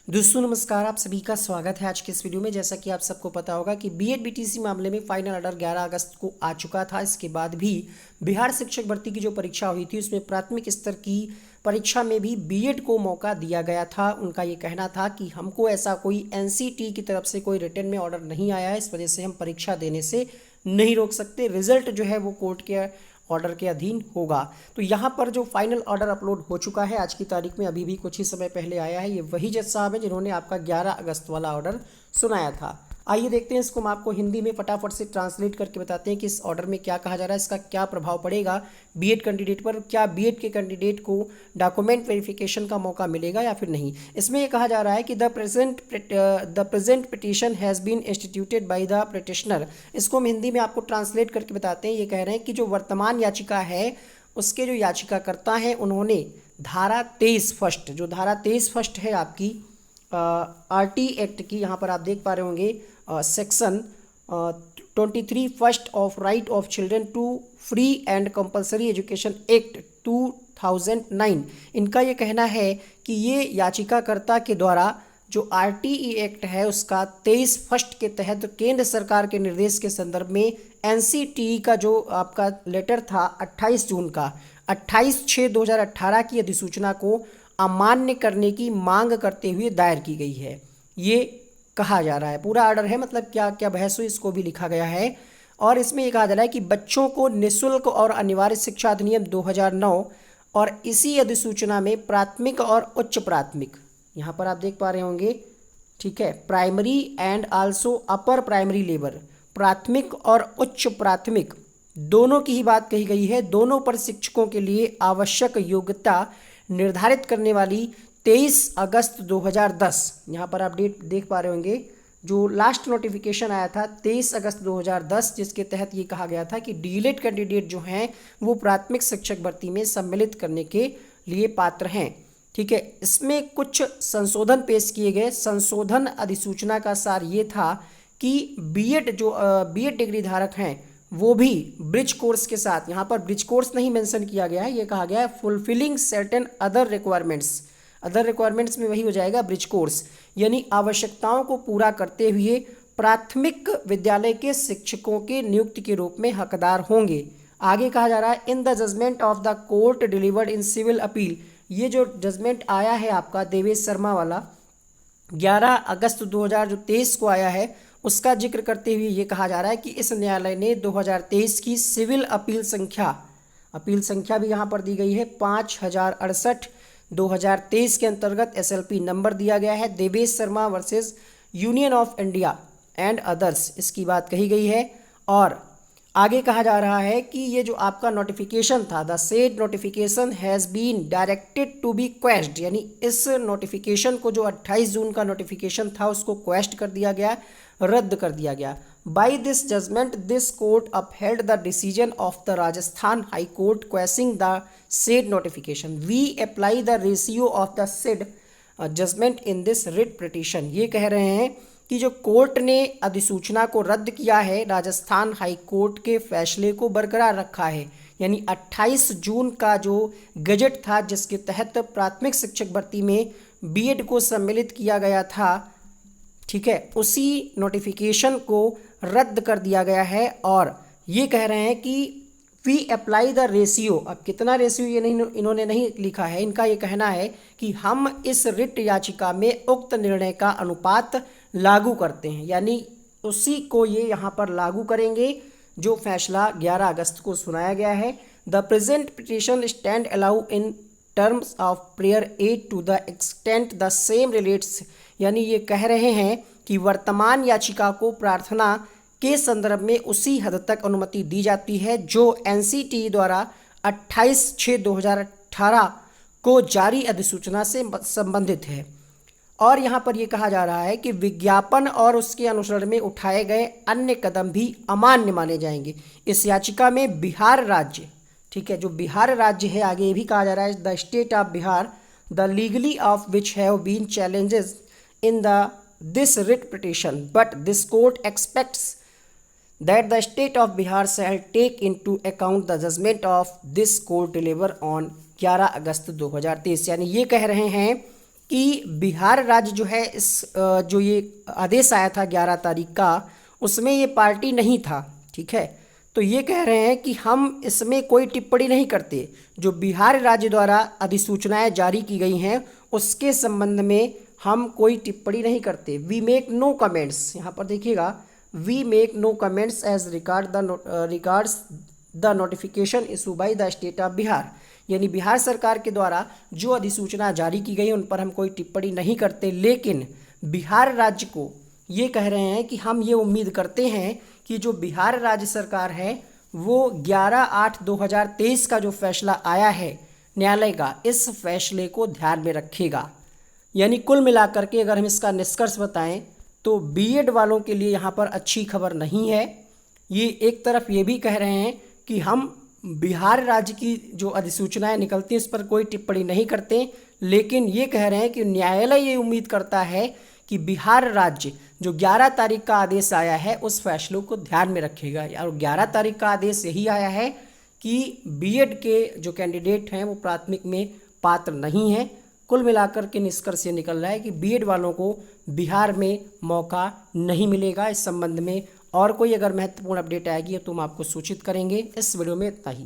दोस्तों नमस्कार, आप सभी का स्वागत है आज के इस वीडियो में। जैसा कि आप सबको पता होगा कि बीएड बीटीसी मामले में फाइनल ऑर्डर 11 अगस्त को आ चुका था। इसके बाद भी बिहार शिक्षक भर्ती की जो परीक्षा हुई थी उसमें प्राथमिक स्तर की परीक्षा में भी बीएड को मौका दिया गया था। उनका ये कहना था कि हमको ऐसा कोई एनसीटी की तरफ से कोई रिटन में ऑर्डर नहीं आया है, इस वजह से हम परीक्षा देने से नहीं रोक सकते। रिजल्ट जो है वो कोर्ट के ऑर्डर के अधीन होगा। तो यहाँ पर जो फाइनल ऑर्डर अपलोड हो चुका है आज की तारीख में, अभी भी कुछ ही समय पहले आया है। ये वही जज साहब है जिन्होंने आपका 11 अगस्त वाला ऑर्डर सुनाया था। आइए देखते हैं इसको, हम आपको हिंदी में फटाफट से ट्रांसलेट करके बताते हैं कि इस ऑर्डर में क्या कहा जा रहा है, इसका क्या प्रभाव पड़ेगा बीएड कैंडिडेट पर। क्या बीएड के कैंडिडेट को डॉक्यूमेंट वेरिफिकेशन का मौका मिलेगा या फिर नहीं। इसमें यह कहा जा रहा है कि the present petition has been instituted by the petitioner. इसको हम हिंदी में आपको ट्रांसलेट करके बताते हैं। ये कह रहे हैं कि जो वर्तमान याचिका है उसके जो याचिकाकर्ता हैं उन्होंने धारा 23 फर्स्ट, जो धारा 23 फर्स्ट है आपकी आरटी एक्ट की, यहाँ पर आप देख पा रहे होंगे section 23 first of right of children to free and compulsory education act 2009। इनका ये कहना है कि ये याचिकाकर्ता के द्वारा जो आरटीई एक्ट है उसका 23 फर्स्ट के तहत केंद्र सरकार के निर्देश के संदर्भ में एनसीटीई का जो आपका लेटर था 28 जून का 28/6/2018 की अधिसूचना को अमान्य करने की मांग करते हुए दायर की गई है। ये कहा जा रहा है, पूरा ऑर्डर है, मतलब क्या क्या बहस हुई इसको भी लिखा गया है। और इसमें ये कहा जा रहा है कि बच्चों को निःशुल्क और अनिवार्य शिक्षा अधिनियम 2009 और इसी अधिसूचना में प्राथमिक और उच्च प्राथमिक, यहाँ पर आप देख पा रहे होंगे, ठीक है, primary and also upper primary level, प्राथमिक और उच्च प्राथमिक दोनों की ही बात कही गई है। दोनों पर शिक्षकों के लिए आवश्यक योग्यता निर्धारित करने वाली 23 अगस्त 2010, यहाँ पर आप डेट देख पा रहे होंगे, जो लास्ट नोटिफिकेशन आया था 23 अगस्त 2010, जिसके तहत ये कहा गया था कि डीएलएड कैंडिडेट जो हैं वो प्राथमिक शिक्षक भर्ती में सम्मिलित करने के लिए पात्र हैं। ठीक है, इसमें कुछ संशोधन पेश किए गए। संशोधन अधिसूचना का सार ये था कि बीएड जो बीएड डिग्री धारक हैं वो भी ब्रिज कोर्स के साथ, यहाँ पर ब्रिज कोर्स नहीं मेंशन किया गया है, ये कहा गया है fulfilling certain other requirements. Other requirements में वही हो जाएगा ब्रिज कोर्स, यानी आवश्यकताओं को पूरा करते हुए प्राथमिक विद्यालय के शिक्षकों के नियुक्ति के रूप में हकदार होंगे। आगे कहा जा रहा है in the judgment of the court delivered in civil appeal. ये जो जजमेंट आया है आपका देवेश शर्मा वाला 11 अगस्त 2023 को आया है, उसका जिक्र करते हुए ये कहा जा रहा है कि इस न्यायालय ने 2023 की सिविल अपील संख्या भी यहाँ पर दी गई है 5068 2023 के अंतर्गत एसएलपी नंबर दिया गया है Devesh Sharma versus union of India and others, इसकी बात कही गई है। और आगे कहा जा रहा है कि ये जो आपका नोटिफिकेशन था, the said notification has been directed to be quashed, यानी इस नोटिफिकेशन को जो 28 जून का नोटिफिकेशन था उसको क्वेश्ड कर दिया गया, रद्द कर दिया गया। By this judgment this court upheld the decision of the Rajasthan high court questioning the said notification. We apply the ratio of the said judgment in this writ petition. ये कह रहे हैं कि जो कोर्ट ने अधिसूचना को रद्द किया है, राजस्थान हाई कोर्ट के फैसले को बरकरार रखा है, यानी 28 जून का जो गजट था जिसके तहत प्राथमिक शिक्षक भर्ती में बीएड को सम्मिलित किया गया था, ठीक है, उसी नोटिफिकेशन को रद्द कर दिया गया है। और ये कह रहे हैं कि वी अप्लाई द रेशियो, अब कितना रेशियो ये नहीं, इन्होंने नहीं लिखा है। इनका ये कहना है कि हम इस रिट याचिका में उक्त निर्णय का अनुपात लागू करते हैं, यानी उसी को ये यहाँ पर लागू करेंगे जो फैसला 11 अगस्त को सुनाया गया है। The present petition stand allow in terms of prayer aid to the extent the same relates, यानी ये कह रहे हैं कि वर्तमान याचिका को प्रार्थना के संदर्भ में उसी हद तक अनुमति दी जाती है जो एनसीटीई द्वारा 28/6/2018 को जारी अधिसूचना से संबंधित है। और यहाँ पर यह कहा जा रहा है कि विज्ञापन और उसके अनुसरण में उठाए गए अन्य कदम भी अमान्य माने जाएंगे। इस याचिका में बिहार राज्य, ठीक है, जो बिहार राज्य है, आगे ये भी कहा जा रहा है the state of Bihar the legally of which have been challenges in this writ petition, but this court expects that the state of Bihar shall take into account the judgment of this court delivered on 11 अगस्त 2023। यानी ये कह रहे हैं कि बिहार राज्य जो है इस जो ये आदेश आया था 11 तारीख का, उसमें ये पार्टी नहीं था, ठीक है। तो ये कह रहे हैं कि हम इसमें कोई टिप्पणी नहीं करते, जो बिहार राज्य द्वारा अधिसूचनाएं जारी की गई हैं उसके संबंध में हम कोई टिप्पणी नहीं करते। वी मेक नो कमेंट्स, यहाँ पर देखिएगा, we make no comments as regards the notification issue by the state of Bihar, यानी बिहार सरकार के द्वारा जो अधिसूचना जारी की गई उन पर हम कोई टिप्पणी नहीं करते। लेकिन बिहार राज्य को ये कह रहे हैं कि हम ये उम्मीद करते हैं कि जो बिहार राज्य सरकार है वो 11/8/2023 का जो फैसला आया है न्यायालय का, इस फैसले को ध्यान में रखेगा। यानी कुल मिलाकर के अगर हम इसका निष्कर्ष बताएं तो बीएड वालों के लिए यहाँ पर अच्छी खबर नहीं है। ये एक तरफ ये भी कह रहे हैं कि हम बिहार राज्य की जो अधिसूचनाएं निकलती हैं इस पर कोई टिप्पणी नहीं करते, लेकिन ये कह रहे हैं कि न्यायालय ये उम्मीद करता है कि बिहार राज्य जो 11 तारीख का आदेश आया है उस फैसलों को ध्यान में रखेगा। और 11 तारीख का आदेश यही आया है कि बीएड के जो कैंडिडेट हैं वो प्राथमिक में पात्र नहीं हैं। कुल मिलाकर के निष्कर्ष ये निकल रहा है कि बीएड वालों को बिहार में मौका नहीं मिलेगा। इस संबंध में और कोई अगर महत्वपूर्ण अपडेट आएगी तो हम आपको सूचित करेंगे। इस वीडियो में इतना ही।